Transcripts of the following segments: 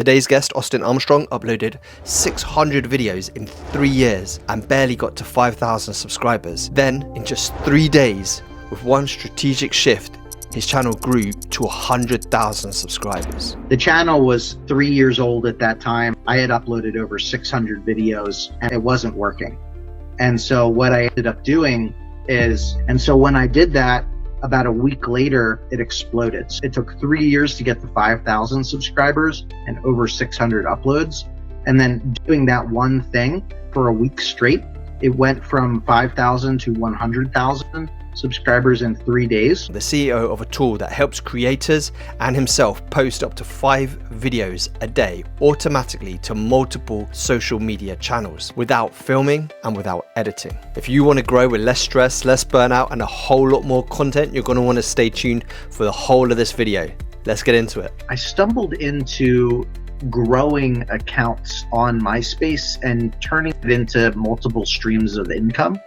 Today's guest, Austin Armstrong, uploaded 600 videos in 3 years and barely got to 5,000 subscribers. Then, in just 3 days, with one strategic shift, his channel grew to 100,000 subscribers. The channel was 3 years old at that time. I had uploaded over 600 videos and it wasn't working. And so what I ended up doing is, when I did that, about a week later, it exploded. It took 3 years to get to 5,000 subscribers and over 600 uploads. And then doing that one thing for a week straight, it went from 5,000 to 100,000 subscribers in 3 days. The CEO of a tool that helps creators and himself post up to 5 videos a day automatically to multiple social media channels without filming and without editing. If you want to grow with less stress, less burnout, and a whole lot more content, you're going to want to stay tuned for the whole of this video. Let's get into it. I stumbled into growing accounts on MySpace and turning it into multiple streams of income.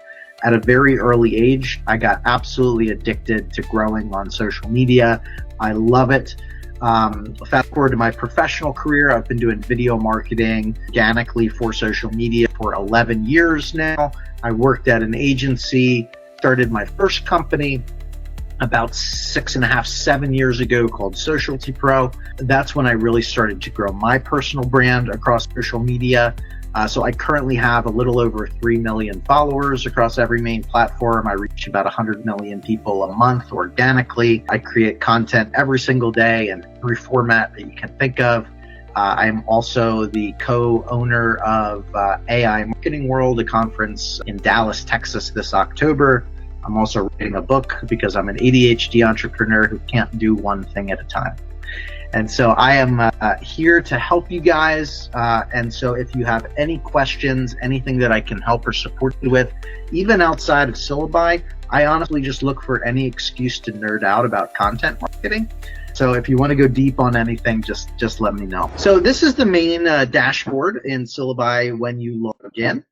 At a very early age, I got absolutely addicted to growing on social media. I love it. Fast forward to my professional career, I've been doing video marketing organically for social media for 11 years now. I worked at an agency, started my first company about 6.5, 7 years ago called Socialty Pro. That's when I really started to grow my personal brand across social media. So I currently have a little over 3 million followers across every main platform. I reach about 100 million people a month organically. I create content every single day in every format that you can think of. I am also the co-owner of AI Marketing World, a conference in Dallas, Texas this October. I'm also writing a book because I'm an ADHD entrepreneur who can't do one thing at a time. And so I am here to help you guys. And so if you have any questions, anything that I can help or support you with, even outside of Syllabi, I honestly just look for any excuse to nerd out about content marketing. So if you want to go deep on anything, just let me know. So this is the main dashboard in Syllabi when you log in.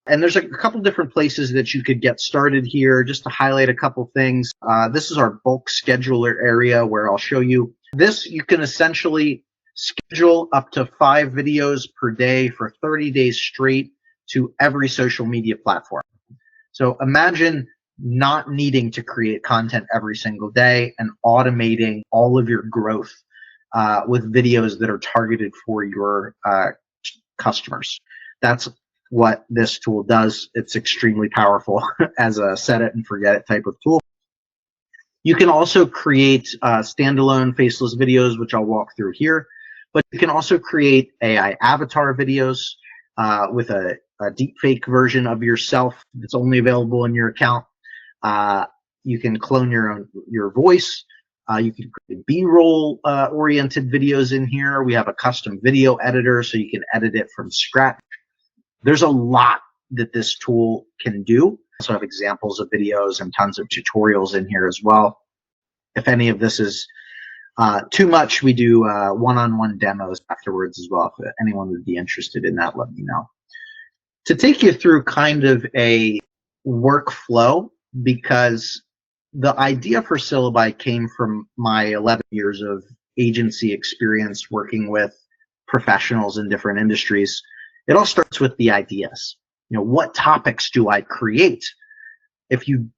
And there's a couple different places that you could get started here. Just to highlight a couple things, this is our bulk scheduler area where I'll show you. This, you can essentially schedule up to 5 videos per day for 30 days straight to every social media platform. So imagine not needing to create content every single day and automating all of your growth with videos that are targeted for your customers. That's what this tool does. It's extremely powerful as a set it and forget it type of tool. You can also create standalone faceless videos, which I'll walk through here, but you can also create AI avatar videos with a deepfake version of yourself that's only available in your account. You can clone your voice. You can create B-roll oriented videos in here. We have a custom video editor, so you can edit it from scratch. There's a lot that this tool can do. Also have examples of videos and tons of tutorials in here as well. If any of this is too much, we do one-on-one demos afterwards as well. If anyone would be interested in that, let me know. To take you through kind of a workflow, because the idea for Syllabi came from my 11 years of agency experience working with professionals in different industries. It all starts with the ideas. What topics do I create? If you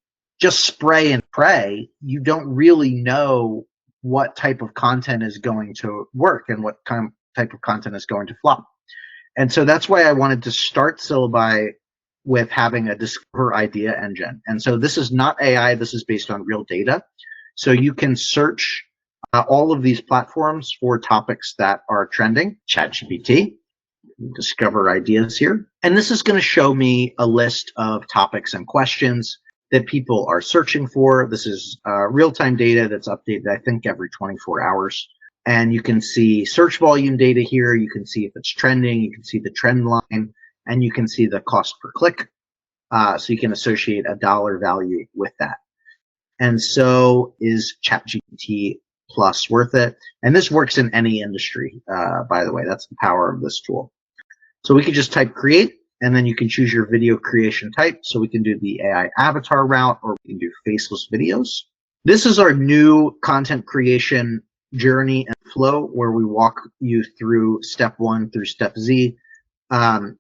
just spray and pray, you don't really know what type of content is going to work and what type of content is going to flop. And so that's why I wanted to start Syllabi with having a discover idea engine. And so this is not AI, this is based on real data. So you can search all of these platforms for topics that are trending, ChatGPT, discover ideas here. And this is going to show me a list of topics and questions that people are searching for. This is real-time data that's updated, I think, every 24 hours. And you can see search volume data here. You can see if it's trending. You can see the trend line, and you can see the cost per click. So you can associate a dollar value with that. And so is ChatGPT Plus worth it? And this works in any industry, by the way. That's the power of this tool. So we could just type create, and then you can choose your video creation type. So we can do the AI avatar route, or we can do faceless videos. This is our new content creation journey and flow where we walk you through step 1 through step Z.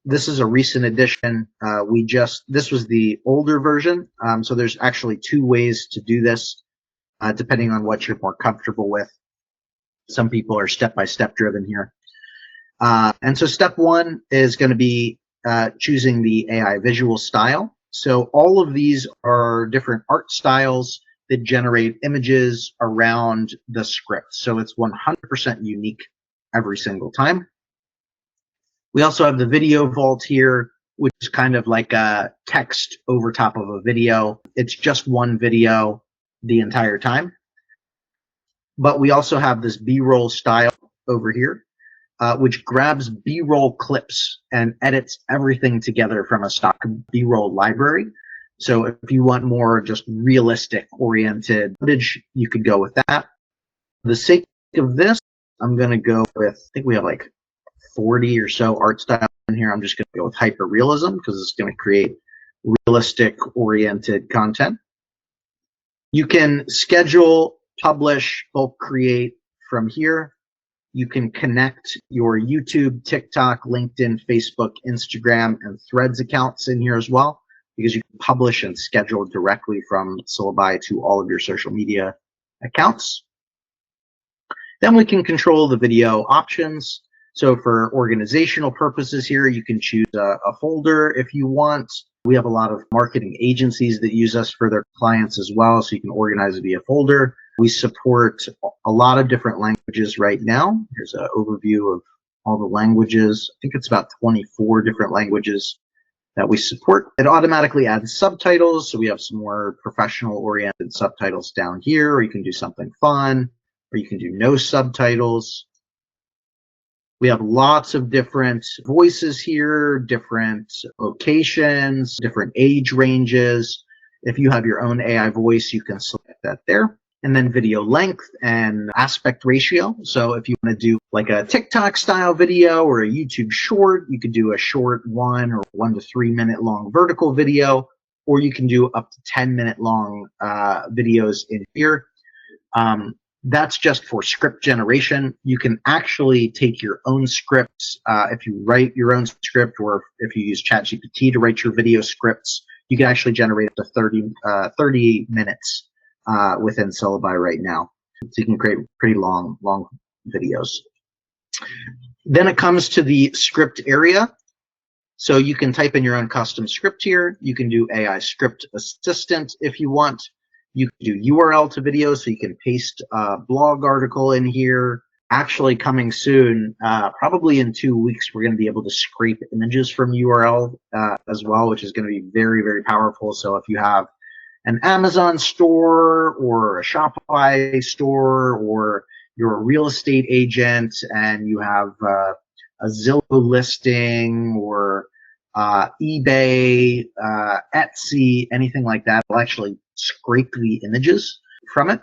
This is a recent addition. This was the older version. So there's actually 2 ways to do this, depending on what you're more comfortable with. Some people are step-by-step driven here. And so step 1 is going to be choosing the AI visual style. So all of these are different art styles that generate images around the script. So it's 100% unique every single time. We also have the video vault here, which is kind of like a text over top of a video. It's just one video the entire time. But we also have this B-roll style over here, which grabs B-roll clips and edits everything together from a stock B-roll library. So if you want more just realistic oriented footage, you could go with that. For the sake of this, I'm going to go with, I think we have like 40 or so art styles in here. I'm just going to go with hyperrealism because it's going to create realistic oriented content. You can schedule, publish, bulk create from here. You can connect your YouTube, TikTok, LinkedIn, Facebook, Instagram, and Threads accounts in here as well, because you can publish and schedule directly from Syllabi to all of your social media accounts. Then we can control the video options. So for organizational purposes here, you can choose a folder if you want. We have a lot of marketing agencies that use us for their clients as well, so you can organize it via folder. We support a lot of different languages right now. Here's an overview of all the languages. I think it's about 24 different languages that we support. It automatically adds subtitles, so we have some more professional-oriented subtitles down here, or you can do something fun, or you can do no subtitles. We have lots of different voices here, different locations, different age ranges. If you have your own AI voice, you can select that there. And then video length and aspect ratio. So if you want to do like a TikTok style video or a YouTube short, you could do a short 1 or 1 to 3 minute long vertical video, or you can do up to 10-minute long videos in here. That's just for script generation. You can actually take your own scripts. If you write your own script, or if you use ChatGPT to write your video scripts, you can actually generate up to 30 minutes within Syllabi right now. So you can create pretty long videos. Then it comes to the script area. So you can type in your own custom script here. You can do AI script assistant if you want. You can do URL to video, so you can paste a blog article in here. Actually coming soon, probably in 2 weeks, we're going to be able to scrape images from URL as well, which is going to be very, very powerful. So if you have an Amazon store or a Shopify store, or you're a real estate agent and you have a Zillow listing or eBay, Etsy, anything like that, will actually scrape the images from it.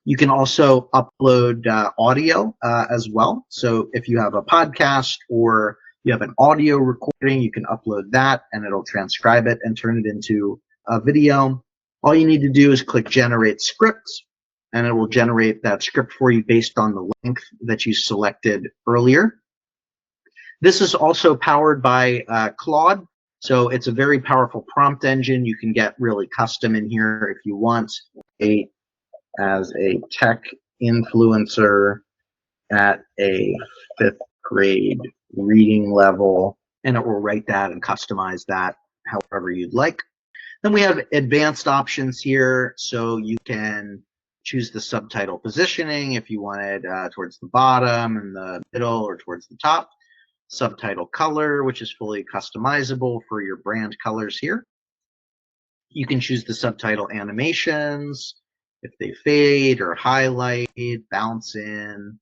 You can also upload audio as well. So if you have a podcast or you have an audio recording, you can upload that and it'll transcribe it and turn it into a video. All you need to do is click generate script, and it will generate that script for you based on the length that you selected earlier. This is also powered by Claude. So it's a very powerful prompt engine. You can get really custom in here if you want. As a tech influencer at a 5th grade reading level, and it will write that and customize that however you'd like. Then we have advanced options here, so you can choose the subtitle positioning if you wanted towards the bottom and the middle or towards the top. Subtitle color, which is fully customizable for your brand colors here. You can choose the subtitle animations, if they fade or highlight, bounce in.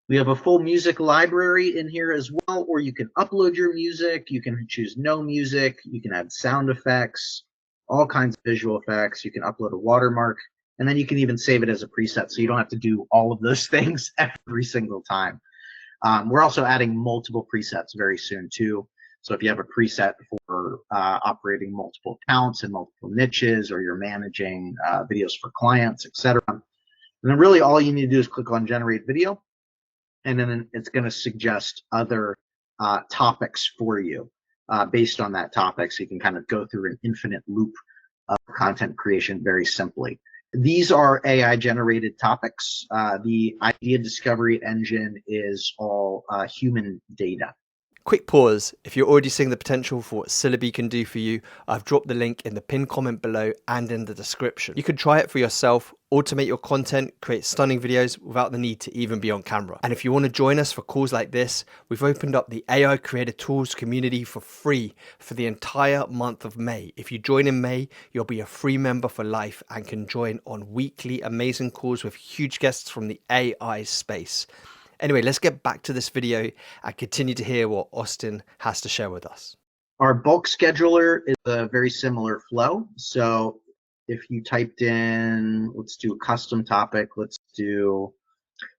We have a full music library in here as well, or you can upload your music. You can choose no music. You can add sound effects, all kinds of visual effects. You can upload a watermark, and then you can even save it as a preset, so you don't have to do all of those things every single time. We're also adding multiple presets very soon too. So if you have a preset for operating multiple accounts and multiple niches, or you're managing videos for clients, etc., And then really all you need to do is click on generate video, and then it's going to suggest other topics for you based on that topic. So you can kind of go through an infinite loop of content creation very simply. These are AI generated topics. The idea discovery engine is all human data. Quick pause. If you're already seeing the potential for what Syllabi can do for you, I've dropped the link in the pinned comment below and in the description. You can try it for yourself, automate your content, create stunning videos without the need to even be on camera. And if you want to join us for calls like this, we've opened up the AI Creator Tools community for free for the entire month of May. If you join in May, you'll be a free member for life and can join on weekly amazing calls with huge guests from the AI space. Anyway, let's get back to this video and continue to hear what Austin has to share with us. Our bulk scheduler is a very similar flow. So if you typed in, let's do a custom topic. Let's do,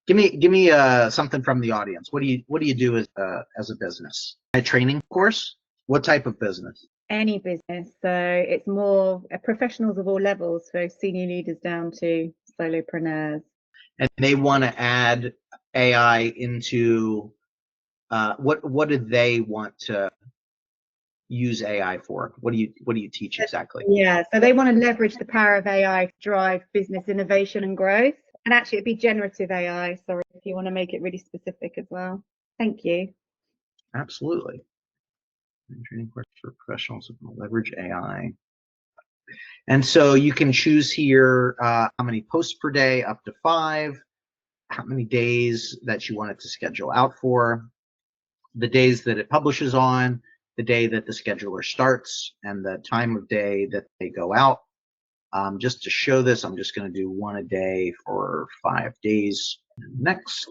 give me something from the audience. What do you do as a business? A training course? What type of business? Any business. So it's more professionals of all levels, so senior leaders down to solopreneurs. And they want to add AI into what do they want to use AI for? What do you teach exactly? Yeah, so they want to leverage the power of AI to drive business innovation and growth. And actually it'd be generative AI, sorry, if you want to make it really specific as well. Thank you. Absolutely. Training course for professionals who can leverage AI. And so you can choose here how many posts per day, up to 5, how many days that you want it to schedule out for, the days that it publishes on, the day that the scheduler starts, and the time of day that they go out. Just to show this, I'm just going to do 1 a day for 5 days. Next.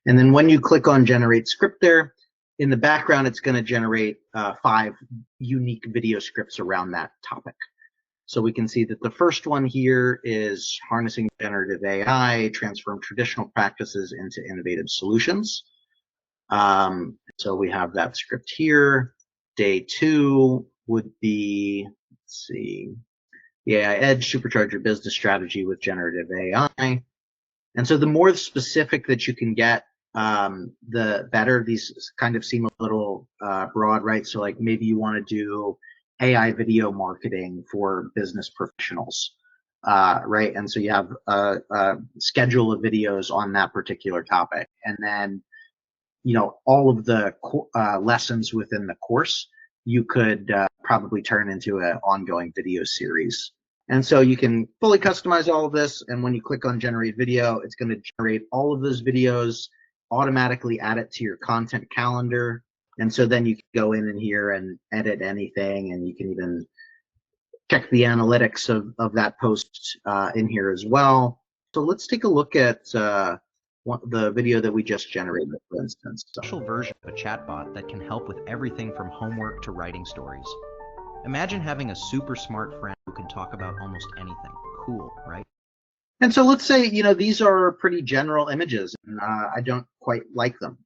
And then when you click on generate script there, in the background, it's going to generate 5 unique video scripts around that topic. So we can see that the first one here is harnessing generative AI, transform traditional practices into innovative solutions. So we have that script here. Day 2 would be, let's see, the AI Edge, supercharge your business strategy with generative AI. And so the more specific that you can get, the better. These kind of seem a little broad, right? So like maybe you want to do AI video marketing for business professionals, right? And so you have a schedule of videos on that particular topic. And then, you know, all of the lessons within the course, you could probably turn into an ongoing video series. And so you can fully customize all of this. And when you click on generate video, it's going to generate all of those videos, automatically add it to your content calendar. And so then you can go in here and edit anything, and you can even check the analytics of that post in here as well. So let's take a look at the video that we just generated, for instance. Special version of a chatbot that can help with everything from homework to writing stories. Imagine having a super smart friend who can talk about almost anything. Cool, right? And so let's say, you know, these are pretty general images, and I don't quite like them.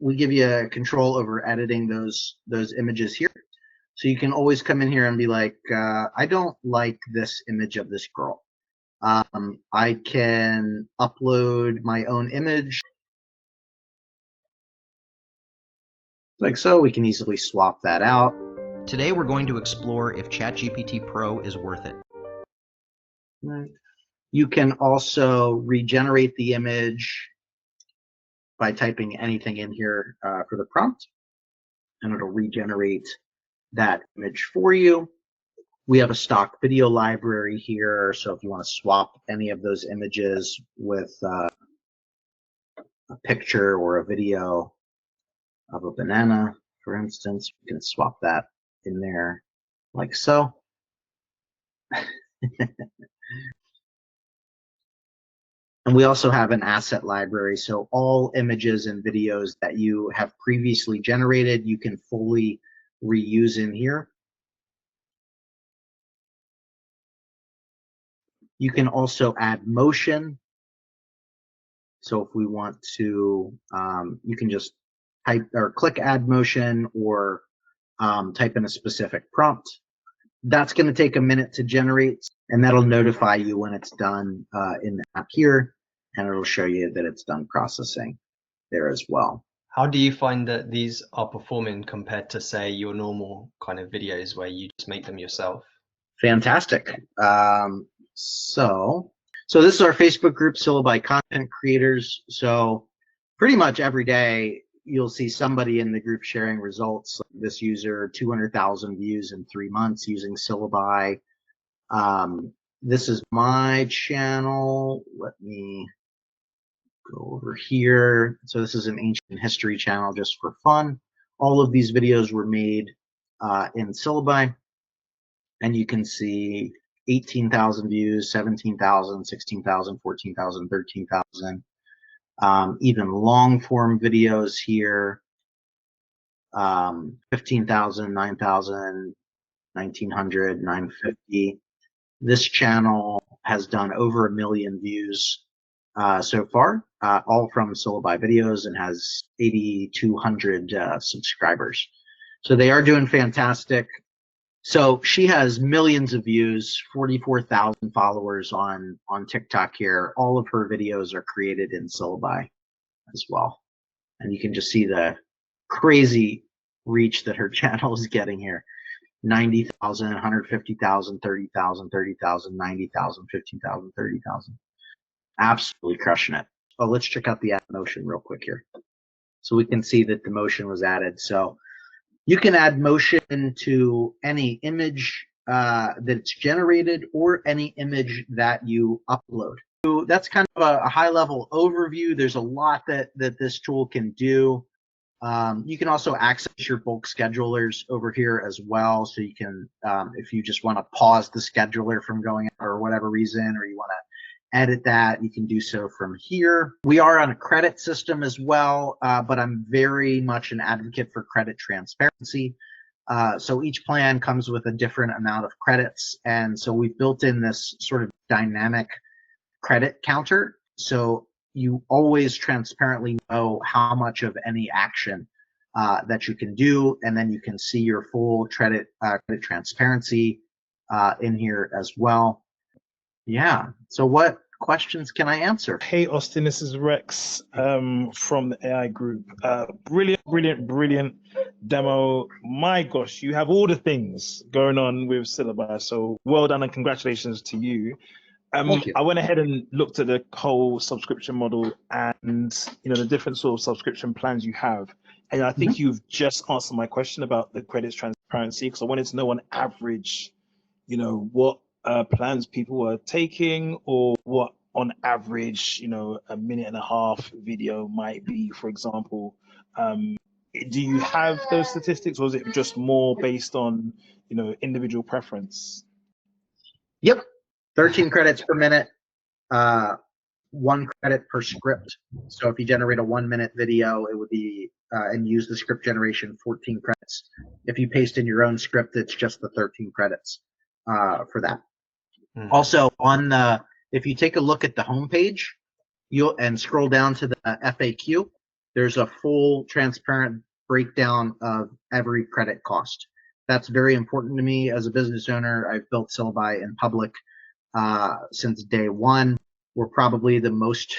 We give you control over editing those images here. So you can always come in here and be like, I don't like this image of this girl. I can upload my own image. Like so, we can easily swap that out. Today we're going to explore if ChatGPT Pro is worth it. Right. You can also regenerate the image by typing anything in here for the prompt, and it'll regenerate that image for you. We have a stock video library here, so if you want to swap any of those images with a picture or a video of a banana, for instance, you can swap that in there like so. And we also have an asset library, so all images and videos that you have previously generated, you can fully reuse in here. You can also add motion. So if we want to, you can just type or click add motion, or type in a specific prompt. That's going to take a minute to generate, and that'll notify you when it's done in the app here, and it'll show you that it's done processing there as well. How do you find that these are performing compared to, say, your normal kind of videos where you just make them yourself? Fantastic. So this is our Facebook group, Syllabi Content Creators. So pretty much every day you'll see somebody in the group sharing results. This user, 200,000 views in 3 months using Syllabi. This is my channel. Let me go over here. So this is an ancient history channel just for fun. All of these videos were made in Syllabi, and you can see 18,000 views, 17,000, 16,000, 14,000, 13,000. Even long form videos here, 15,000, 9,000, 1,900, 950. This channel has done over 1 million views so far, all from Syllabi videos, and has 8,200 subscribers. So they are doing fantastic. So she has millions of views, 44,000 followers on TikTok here. All of her videos are created in Syllabi as well. And you can just see the crazy reach that her channel is getting here. 90,000, 150,000, 30,000, 30,000, 90,000, 15,000, 30,000. Absolutely crushing it. Oh, let's check out the add motion real quick here. So we can see that the motion was added. So you can add motion to any image that's generated or any image that you upload. So that's kind of a high-level overview. There's a lot that this tool can do. You can also access your bulk schedulers over here as well. So you can, if you just want to pause the scheduler from going out for whatever reason, or you want to edit that, you can do so from here. We are on a credit system as well, but I'm very much an advocate for credit transparency. So each plan comes with a different amount of credits. And so we've built in this sort of dynamic credit counter. So you always transparently know how much of any action that you can do, and then you can see your full credit transparency in here as well. Yeah. So what questions can I answer? Hey, Austin, this is Rex from the AI group. Brilliant demo. My gosh, you have all the things going on with Syllabi. So well done and congratulations to you. Thank you. I went ahead and looked at the whole subscription model and the different sort of subscription plans you have. And I think you've just answered my question about the credits transparency, because I wanted to know on average, what plans people are taking, or what on average, a 1.5 minute video might be, for example. Do you have those statistics, or is it just more based on, individual preference? Yep. 13 credits per minute, 1 credit per script. So if you generate a 1-minute video, it would be, and use the script generation, 14 credits. If you paste in your own script, it's just the 13 credits for that. Also, if you take a look at the homepage, and scroll down to the FAQ, there's a full transparent breakdown of every credit cost. That's very important to me as a business owner. I've built Syllabi in public since day one. We're probably the most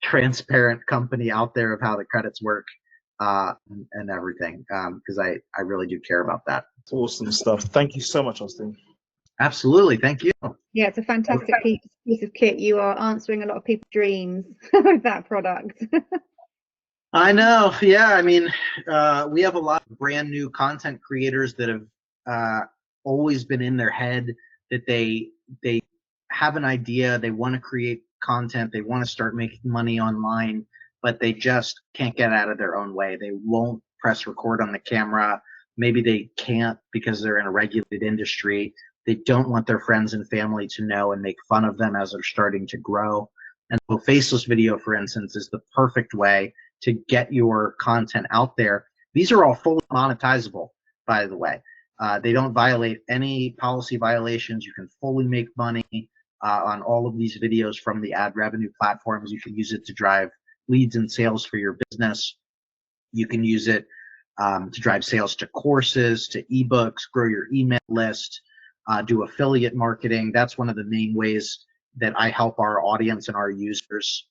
transparent company out there of how the credits work and everything, because I really do care about that. Awesome stuff. Thank you so much, Austin. Absolutely. Thank you. Yeah, it's a fantastic piece of kit. You are answering a lot of people's dreams with that product. I know. Yeah. I mean, we have a lot of brand new content creators that have always been in their head that they have an idea, they want to create content, they want to start making money online, but they just can't get out of their own way. They won't press record on the camera. Maybe they can't because they're in a regulated industry. They don't want their friends and family to know and make fun of them as they're starting to grow. And so Faceless video, for instance, is the perfect way to get your content out there. These are all fully monetizable, by the way. They don't violate any policy violations. You can fully make money on all of these videos from the ad revenue platforms. You can use it to drive leads and sales for your business. You can use it to drive sales to courses, to ebooks, grow your email list. do affiliate marketing. That's one of the main ways that I help our audience and our users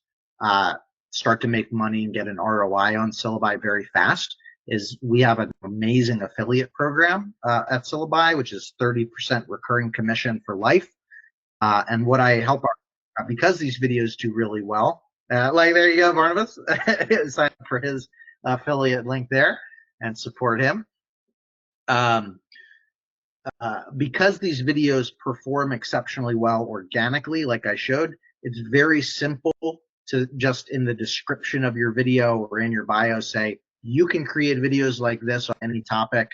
start to make money and get an ROI on Syllabi very fast. Is we have an amazing affiliate program at Syllabi, which is 30% recurring commission for life. And what I help our, because these videos do really well, like there you go, Barnabas, sign up for his affiliate link there and support him. Because these videos perform exceptionally well organically, like I showed, it's very simple to just in the description of your video or in your bio say, you can create videos like this on any topic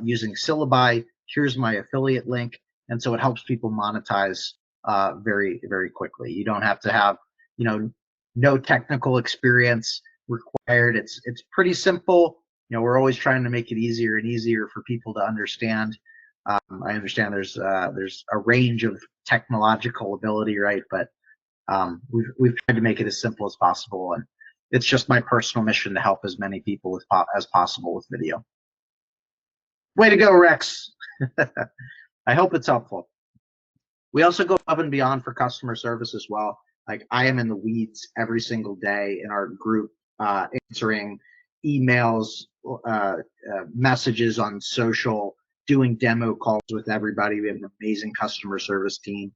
using Syllabi. Here's my affiliate link. And so it helps people monetize very, very quickly. You don't have to have, no technical experience required. It's pretty simple. We're always trying to make it easier and easier for people to understand. I understand there's a range of technological ability, right? But we've tried to make it as simple as possible, and it's just my personal mission to help as many people as possible with video. Way to go, Rex! I hope it's helpful. We also go above and beyond for customer service as well. Like I am in the weeds every single day in our group, answering emails, messages on social, doing demo calls with everybody. We have an amazing customer service team.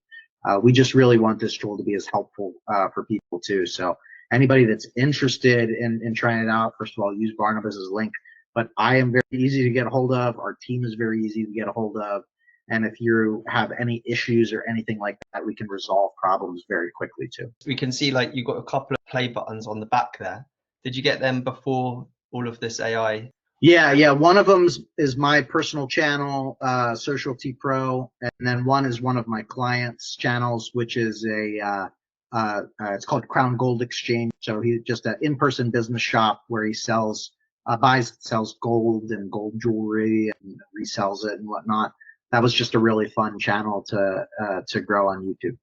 We just really want this tool to be as helpful for people too. So anybody that's interested in trying it out, first of all, use Barnabas's link. But I am very easy to get a hold of. Our team is very easy to get a hold of. And if you have any issues or anything like that, we can resolve problems very quickly too. We can see like you've got a couple of play buttons on the back there. Did you get them before all of this AI? Yeah. One of them is my personal channel, Social T Pro, and then one is one of my clients' channels, which is it's called Crown Gold Exchange. So he's just an in-person business shop where he sells, buys, sells gold and gold jewelry and resells it and whatnot. That was just a really fun channel to grow on YouTube.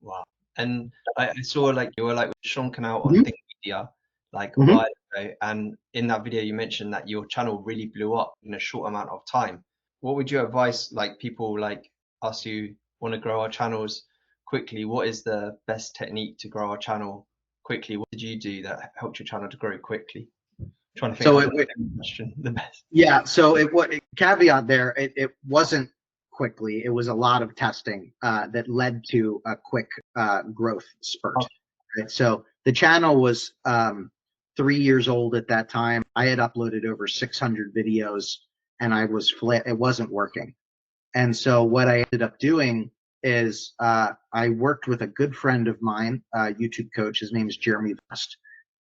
Wow. And I saw like you were like shunking out on Think Media like a while ago, and in that video you mentioned that your channel really blew up in a short amount of time. What would you advise like people like us who want to grow our channels quickly? What is the best technique to grow our channel quickly? What did you do that helped your channel to grow quickly? I'm trying to think of the question the best. Yeah, so caveat there, it wasn't quickly. It was a lot of testing that led to a quick growth spurt. Right? So the channel was 3 years old at that time. I had uploaded over 600 videos and I was flat. It wasn't working. And so what I ended up doing is I worked with a good friend of mine, YouTube coach. His name is Jeremy Vest.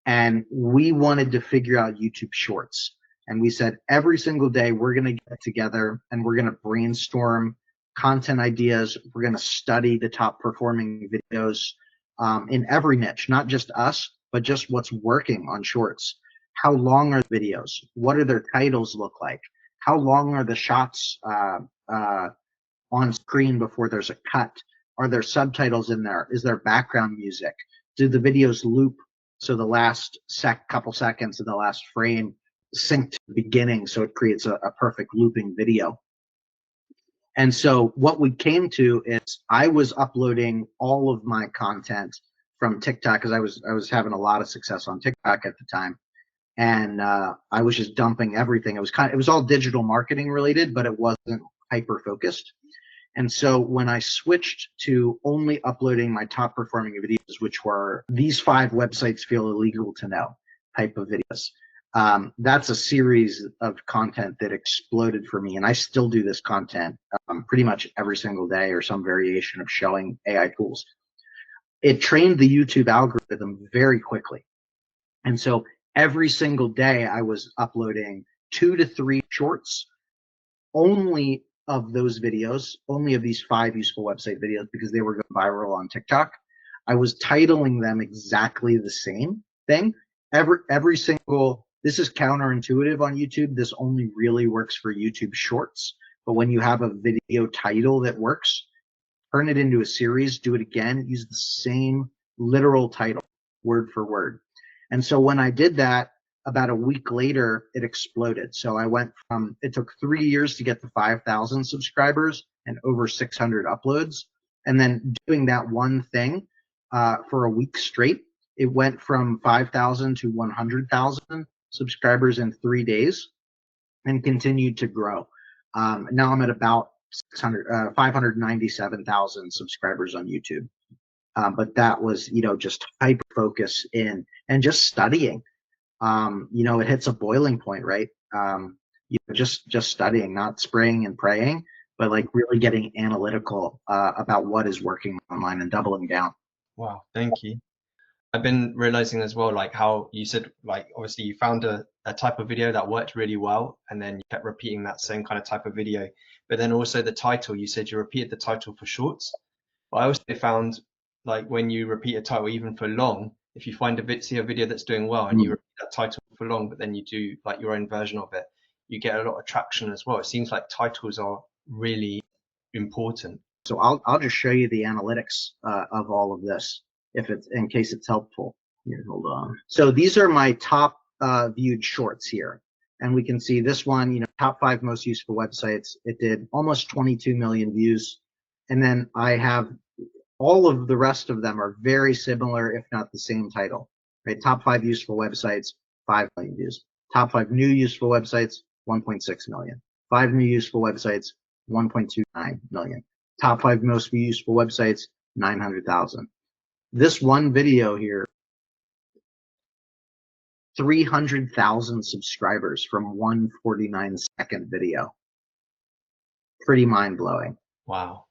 And we wanted to figure out YouTube Shorts. And we said, every single day, we're going to get together and we're going to brainstorm content ideas. We're going to study the top performing videos in every niche, not just us, but just what's working on Shorts. How long are the videos? What do their titles look like? How long are the shots on screen before there's a cut? Are there subtitles in there? Is there background music? Do the videos loop so the last couple seconds of the last frame sync to the beginning so it creates a perfect looping video? And so what we came to is I was uploading all of my content from TikTok because I was having a lot of success on TikTok at the time. And I was just dumping everything. It was all digital marketing related, but it wasn't hyper focused. And so when I switched to only uploading my top performing videos, which were these 5 websites feel illegal to know type of videos, that's a series of content that exploded for me. And I still do this content pretty much every single day or some variation of showing AI tools. It trained the YouTube algorithm very quickly. And so every single day I was uploading 2 to 3 shorts only of those videos, only of these 5 useful website videos because they were going viral on TikTok. I was titling them exactly the same thing. Every single, this is counterintuitive on YouTube. This only really works for YouTube Shorts. But when you have a video title that works, turn it into a series, do it again, use the same literal title, word for word. And so when I did that, about a week later, it exploded. So I went from, it took 3 years to get to 5,000 subscribers. and over 600 uploads. And then doing that one thing for a week straight, it went from 5,000 to 100,000 subscribers in 3 days and continued to grow. Now I'm at about 597,000 subscribers on YouTube. But that was, just hyper focus in and just studying. It hits a boiling point, right? Just studying, not spraying and praying, but like really getting analytical about what is working online and doubling down. Wow, thank you. I've been realizing as well, like how you said, like obviously you found a type of video that worked really well, and then you kept repeating that same kind of type of video. But then also the title, you said you repeated the title for shorts. But I also found, like, when you repeat a title even for long, if you see a video that's doing well and you repeat that title for long, but then you do like your own version of it, you get a lot of traction as well. It seems like titles are really important. So I'll just show you the analytics of all of this, in case it's helpful. Here, hold on. So these are my top viewed shorts here, and we can see this one, top 5 most useful websites. It did almost 22 million views, and then I have all of the rest of them are very similar, if not the same title. Right? Top 5 useful websites, 5 million views. Top 5 new useful websites, 1.6 million. 5 new useful websites, 1.29 million. Top 5 most useful websites, 900,000. This one video here, 300,000 subscribers from one 49-second video. Pretty mind-blowing. Wow.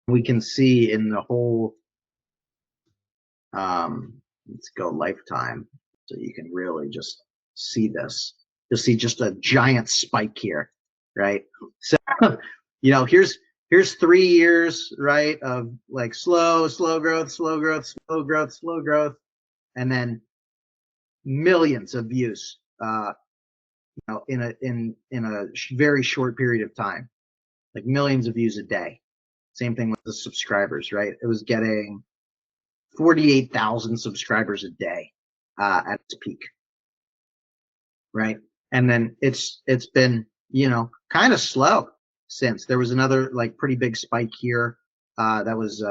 We can see in the whole, let's go lifetime, so you can really just see this. You'll see just a giant spike here, right? So, here's 3 years, right, of like slow growth, and then millions of views, in a very short period of time, like millions of views a day. Same thing with the subscribers, right? It was getting 48,000 subscribers a day at its peak, right? And then it's been, kind of slow since. There was another like pretty big spike here. That was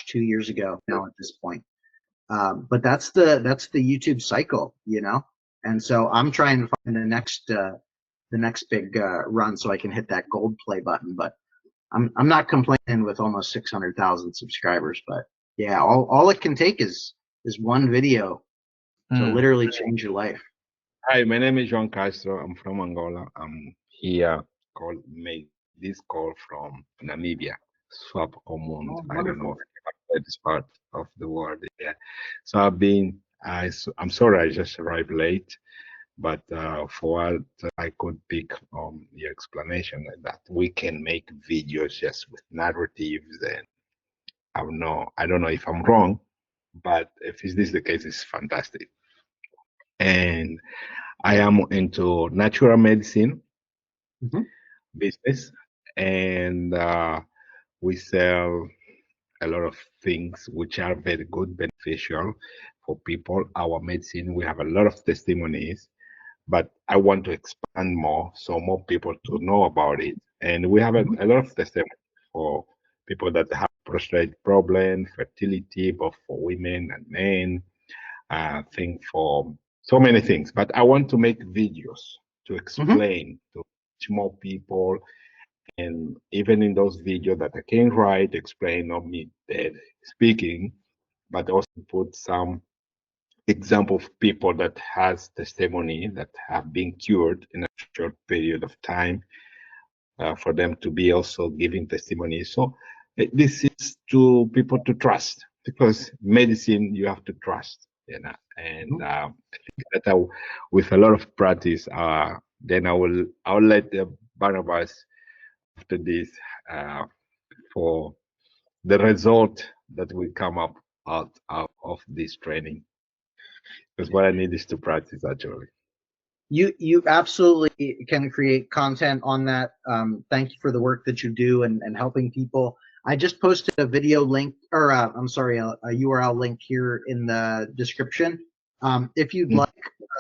2 years ago now at this point. But that's the YouTube cycle, And so I'm trying to find the next big run so I can hit that gold play button. But I'm not complaining with almost 600,000 subscribers. But yeah, all it can take is one video to literally change your life. Hi, my name is João Castro. I'm from Angola. I'm here made this call from Namibia, Swap Common. Oh, I don't know if you have heard this part of the world. Yeah. So I'm sorry I just arrived late, but for what I could pick your explanation that we can make videos just with narratives, and I don't know if I'm wrong, but if this is the case, it's fantastic. And I am into natural medicine business, and we sell a lot of things which are very good, beneficial for people. Our medicine, we have a lot of testimonies, but I want to expand more so more people to know about it. And we have a lot of testimonies for people that have prostate problem, fertility, both for women and men, thing for so many things. But I want to make videos to explain to more people, and even in those videos that I can write, explain, not me speaking, but also put some example of people that has testimony that have been cured in a short period of time, for them to be also giving testimony. So this is to people to trust, because medicine you have to trust, and I think that with a lot of practice, then I'll let Barnabas after this for the result that will come up out of this training, because what I need is to practice actually. You absolutely can create content on that. Thank you for the work that you do and helping people. I just posted a video link, or a URL link here in the description. If you'd like,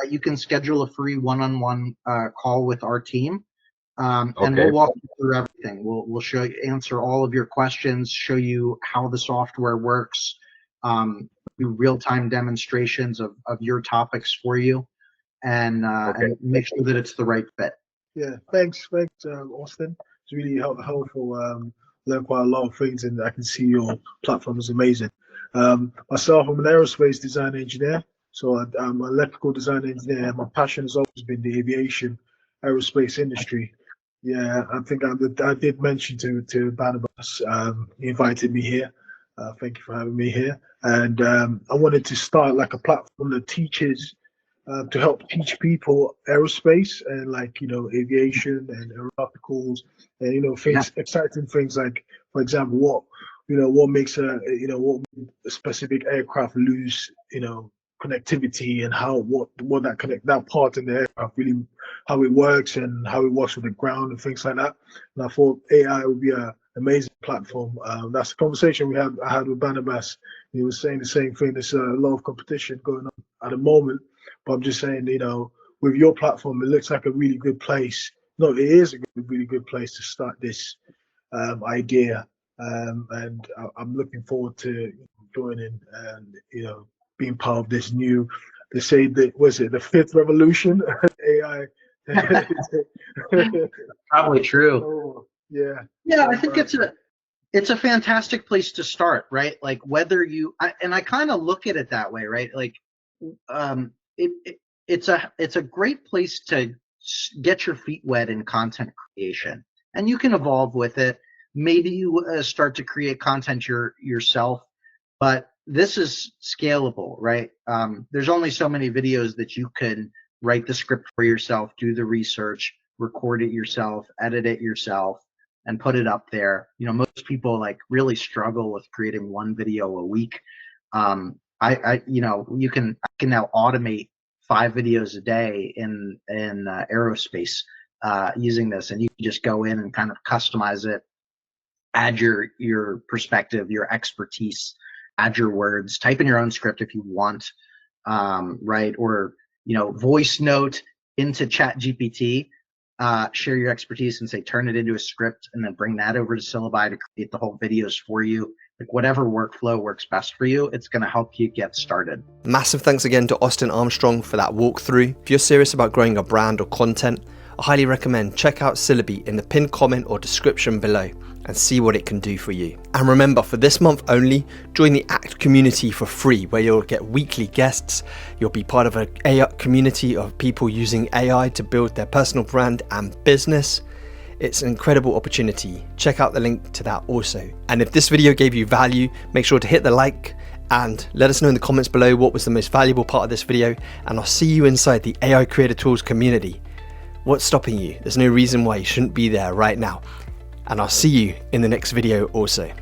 you can schedule a free one-on-one call with our team. And Okay. we'll walk you through everything. We'll show you, answer all of your questions, show you how the software works, do real-time demonstrations of your topics for you, and make sure that it's the right fit. Yeah, thanks, Austin. It's really helpful. Learn quite a lot of things, and I can see your platform is amazing. Myself, I'm an aerospace design engineer, so I'm an electrical design engineer. My passion has always been the aviation, aerospace industry. Yeah, I think I did mention to Barnabas, he invited me here. Thank you for having me here. And I wanted to start like a platform that teaches, to help teach people aerospace and aviation and aeronauticals and things, exciting things like, for example, what makes what a specific aircraft lose connectivity, and what that part in the aircraft really, how it works and how it works with the ground and things like that. And I thought AI would be an amazing platform. That's the conversation I had with Barnabas. He was saying the same thing. There's a lot of competition going on at the moment, but I'm just saying, with your platform, it looks like a really good place. No, it is a really good place to start this idea, and I'm looking forward to joining and being part of this new. They say that, was it the fifth revolution? AI. Probably true. Oh, yeah. Yeah, I think it's a fantastic place to start, right? Like whether I kind of look at it that way, right? Like, it's a great place to get your feet wet in content creation, and you can evolve with it. Maybe you start to create content yourself, but this is scalable, right? There's only so many videos that you can write the script for yourself, do the research, record it yourself, edit it yourself, and put it up there. Most people really struggle with creating one video a week. I can now automate 5 videos a day in Aerospace using this, and you can just go in and kind of customize it, add your perspective, your expertise, add your words, type in your own script if you want, right? Or voice note into ChatGPT, share your expertise and say turn it into a script, and then bring that over to Syllabi to create the whole videos for you. Like whatever workflow works best for you, it's going to help you get started. Massive thanks again to Austin Armstrong for that walkthrough. If you're serious about growing a brand or content, I highly recommend check out Syllabi in the pinned comment or description below and see what it can do for you. And remember, for this month only, join the ACT community for free, where you'll get weekly guests. You'll be part of an AI community of people using AI to build their personal brand and business. It's an incredible opportunity. Check out the link to that also. And if this video gave you value, make sure to hit the like and let us know in the comments below what was the most valuable part of this video, and I'll see you inside the AI Creator Tools community. What's stopping you? There's no reason why you shouldn't be there right now. And I'll see you in the next video also.